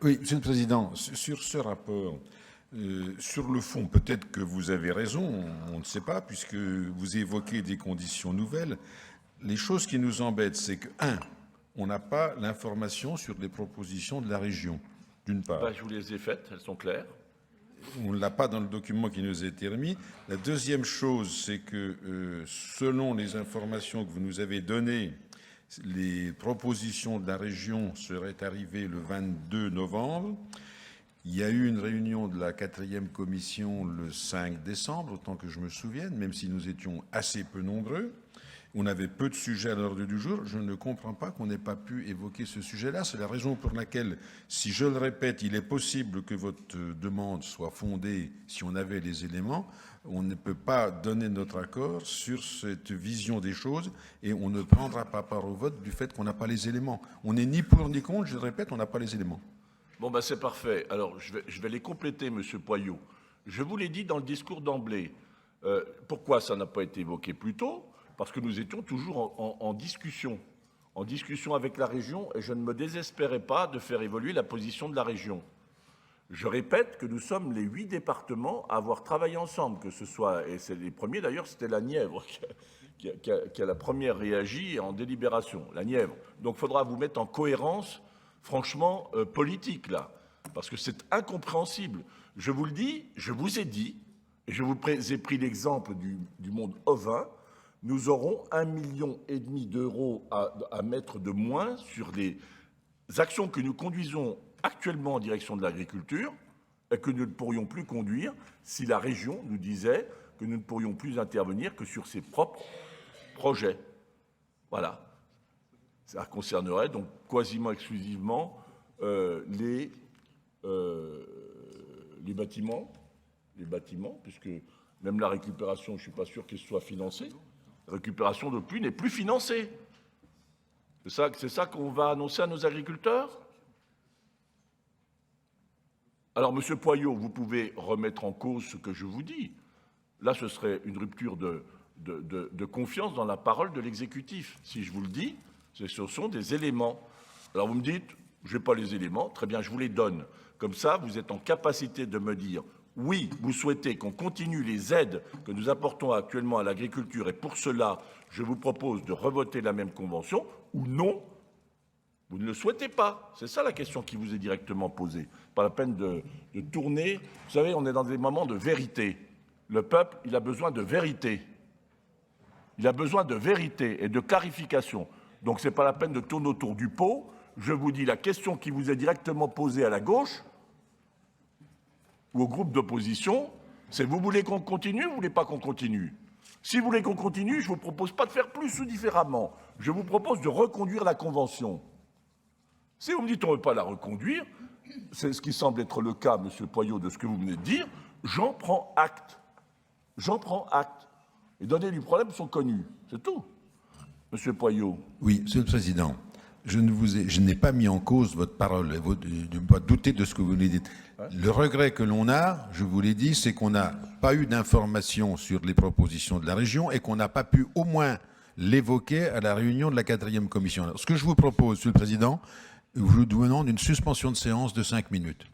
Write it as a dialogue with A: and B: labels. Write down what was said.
A: Oui, Monsieur le Président, sur ce rapport, sur le fond, peut-être que vous avez raison, on ne sait pas, puisque vous évoquez des conditions nouvelles. Les choses qui nous embêtent, c'est que, on n'a pas l'information sur les propositions de la région, d'une part.
B: Je vous les ai faites, elles sont claires.
A: On ne l'a pas dans le document qui nous a été remis. La deuxième chose, c'est que selon les informations que vous nous avez données, les propositions de la région seraient arrivées le 22 novembre. Il y a eu une réunion de la 4e commission le 5 décembre, autant que je me souvienne, même si nous étions assez peu nombreux. On avait peu de sujets à l'ordre du jour. Je ne comprends pas qu'on n'ait pas pu évoquer ce sujet-là. C'est la raison pour laquelle, si je le répète, il est possible que votre demande soit fondée si on avait les éléments. On ne peut pas donner notre accord sur cette vision des choses et on ne prendra pas part au vote du fait qu'on n'a pas les éléments. On n'est ni pour ni contre, je le répète, on n'a pas les éléments.
B: Bon, c'est parfait. Alors, je vais les compléter, Monsieur Poyot. Je vous l'ai dit dans le discours d'emblée. Pourquoi ça n'a pas été évoqué plus tôt ? Parce que nous étions toujours en discussion avec la région, et je ne me désespérais pas de faire évoluer la position de la région. Je répète que nous sommes les 8 départements à avoir travaillé ensemble, que ce soit, et c'est les premiers d'ailleurs, c'était la Nièvre qui a la première réagi en délibération, la Nièvre. Donc il faudra vous mettre en cohérence, franchement, politique là, parce que c'est incompréhensible. Je vous le dis, je vous ai dit, et je vous ai pris l'exemple du monde ovin, nous aurons 1,5 million d'euros à mettre de moins sur les actions que nous conduisons actuellement en direction de l'agriculture et que nous ne pourrions plus conduire si la région nous disait que nous ne pourrions plus intervenir que sur ses propres projets. Voilà. Ça concernerait donc quasiment exclusivement les bâtiments, puisque même la récupération, je ne suis pas sûr qu'elle soit financée. La récupération de pluie n'est plus financée. C'est ça qu'on va annoncer à nos agriculteurs ? Alors, Monsieur Poyot, vous pouvez remettre en cause ce que je vous dis. Là, ce serait une rupture de confiance dans la parole de l'exécutif. Si je vous le dis, ce sont des éléments. Alors, vous me dites, je n'ai pas les éléments, très bien, je vous les donne. Comme ça, vous êtes en capacité de me dire, oui, vous souhaitez qu'on continue les aides que nous apportons actuellement à l'agriculture et pour cela, je vous propose de revoter la même convention, ou non, vous ne le souhaitez pas. C'est ça la question qui vous est directement posée. Pas la peine de tourner. Vous savez, on est dans des moments de vérité. Le peuple, il a besoin de vérité. Il a besoin de vérité et de clarification. Donc, ce n'est pas la peine de tourner autour du pot. Je vous dis la question qui vous est directement posée à la gauche, ou au groupe d'opposition, c'est vous voulez qu'on continue ou vous voulez pas qu'on continue ? Si vous voulez qu'on continue, je ne vous propose pas de faire plus ou différemment. Je vous propose de reconduire la Convention. Si vous me dites on ne veut pas la reconduire, c'est ce qui semble être le cas, Monsieur Poyot, de ce que vous venez de dire, j'en prends acte. J'en prends acte. Les données du problème sont connues. C'est tout. Monsieur Poyot.
A: Oui, Monsieur le Président. Je n'ai pas mis en cause votre parole, de ne pas douter de ce que vous venez de dire. Le regret que l'on a, je vous l'ai dit, c'est qu'on n'a pas eu d'informations sur les propositions de la région et qu'on n'a pas pu au moins l'évoquer à la réunion de la 4e commission. Alors, ce que je vous propose, Monsieur le Président, je vous demande une suspension de séance de 5 minutes.